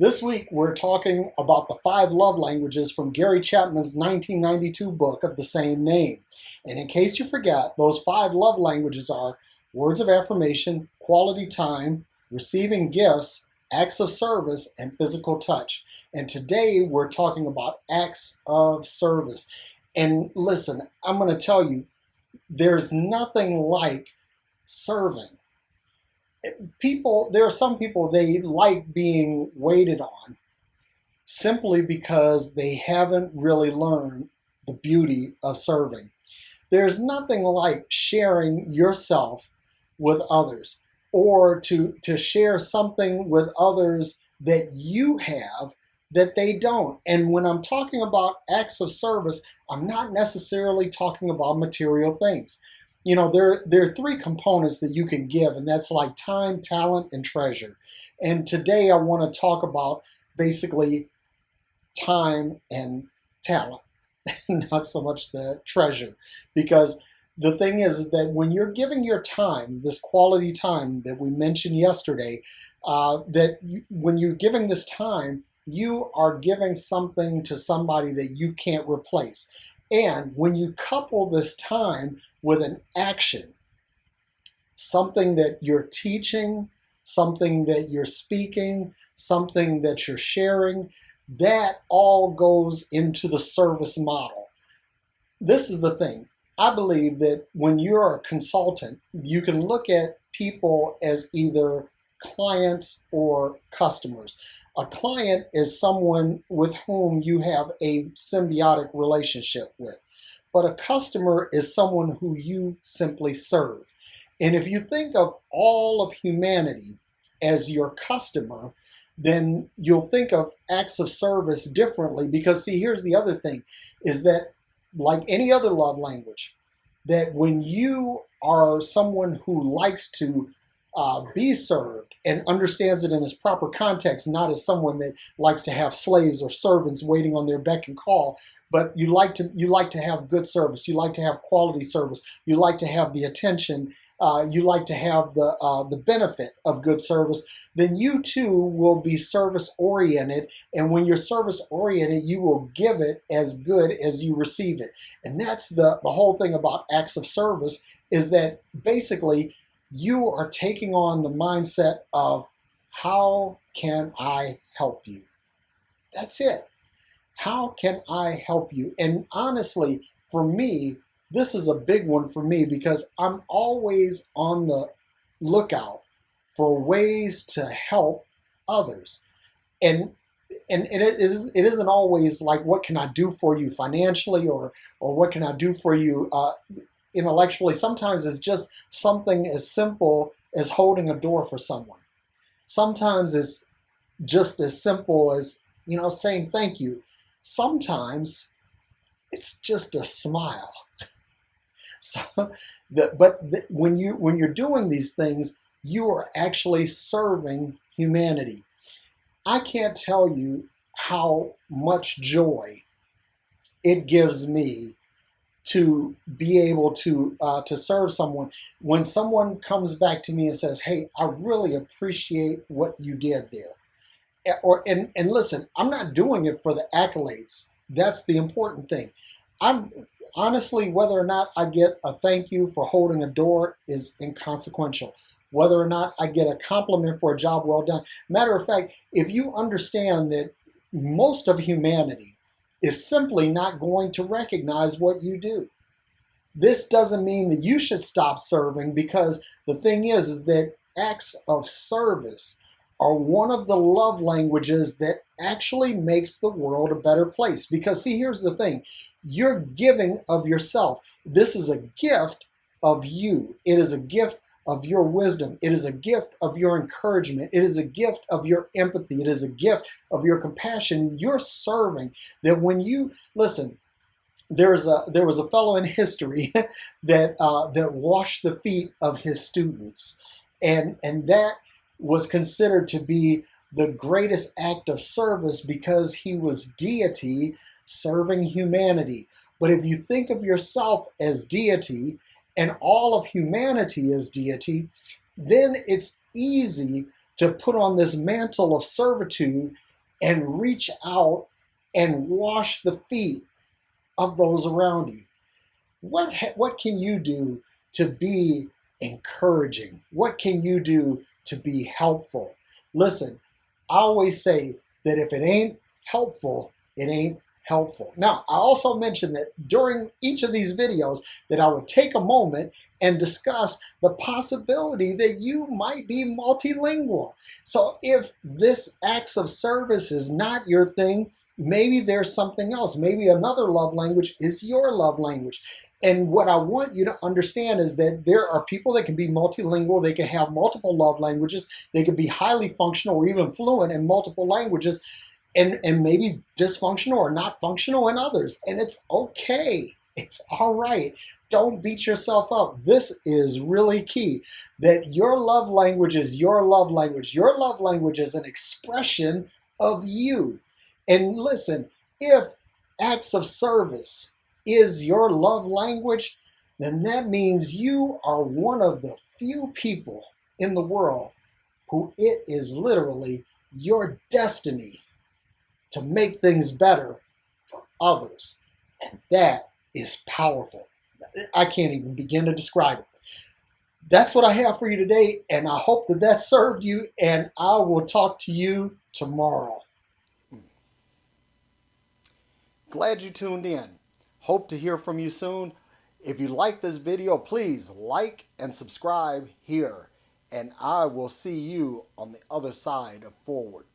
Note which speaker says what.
Speaker 1: This week, we're talking about the 5 love languages from Gary Chapman's 1992 book of the same name. And in case you forget, those 5 love languages are words of affirmation, quality time, receiving gifts, acts of service, and physical touch. And today, we're talking about acts of service. And listen, I'm going to tell you, there's nothing like serving. There are some people, they like being waited on simply because they haven't really learned the beauty of serving. There's nothing like sharing yourself with others, or to share something with others that you have that they don't. And when I'm talking about acts of service, I'm not necessarily talking about material things. You know, there are 3 components that you can give, and that's like time, talent, and treasure. And today I want to talk about basically time and talent, not so much the treasure. Because the thing is that when you're giving your time, this quality time that we mentioned yesterday, when you're giving this time, you are giving something to somebody that you can't replace. And when you couple this time with an action, something that you're teaching, something that you're speaking, something that you're sharing, that all goes into the service model. This is the thing. I believe that when you're a consultant, you can look at people as either clients or customers. A client is someone with whom you have a symbiotic relationship with. But a customer is someone who you simply serve. And if you think of all of humanity as your customer, then you'll think of acts of service differently. Because see, here's the other thing, is that like any other love language, that when you are someone who likes to be served and understands it in its proper context, not as someone that likes to have slaves or servants waiting on their beck and call, but you like to have good service, you like to have quality service, you like to have the attention, you like to have the benefit of good service, then you too will be service oriented. And when you're service oriented, you will give it as good as you receive it. And that's the whole thing about acts of service, is that basically you are taking on the mindset of, how can I help you? That's it. How can I help you? And honestly, for me, this is a big one for me, because I'm always on the lookout for ways to help others. And it isn't always like, what can I do for you financially, or what can I do for you intellectually. Sometimes it's just something as simple as holding a door for someone. Sometimes it's just as simple as, saying thank you. Sometimes it's just a smile. When you're doing these things, you are actually serving humanity. I can't tell you how much joy it gives me to be able to serve someone. When someone comes back to me and says, "Hey, I really appreciate what you did there," and listen, I'm not doing it for the accolades. That's the important thing. I'm honestly, whether or not I get a thank you for holding a door is inconsequential. Whether or not I get a compliment for a job well done. Matter of fact, if you understand that most of humanity is simply not going to recognize what you do, this doesn't mean that you should stop serving, because the thing is that acts of service are one of the love languages that actually makes the world a better place. Because see, here's the thing, you're giving of yourself. This is a gift of you. It is a gift of your wisdom. It is a gift of your encouragement. It is a gift of your empathy. It is a gift of your compassion. You're serving. That when you listen, there was a fellow in history that washed the feet of his students, and that was considered to be the greatest act of service, because he was Deity serving humanity. But if you think of yourself as Deity and all of humanity as Deity, then it's easy to put on this mantle of servitude and reach out and wash the feet of those around you. What can you do to be encouraging? What can you do to be helpful? Listen, I always say that if it ain't helpful, it ain't helpful. Now, I also mentioned that during each of these videos that I would take a moment and discuss the possibility that you might be multilingual. So if this acts of service is not your thing, maybe there's something else. Maybe another love language is your love language. And what I want you to understand is that there are people that can be multilingual. They can have multiple love languages. They can be highly functional or even fluent in multiple languages, and maybe dysfunctional or not functional in others. And it's okay. It's all right. Don't beat yourself up. This is really key, that your love language is your love language. Your love language is an expression of you. And listen, if acts of service is your love language, then that means you are one of the few people in the world who it is literally your destiny to make things better for others. And that is powerful. I can't even begin to describe it. That's what I have for you today, and I hope that that served you, and I will talk to you tomorrow. Glad you tuned in. Hope to hear from you soon. If you like this video, please like and subscribe here, and I will see you on the other side of forward.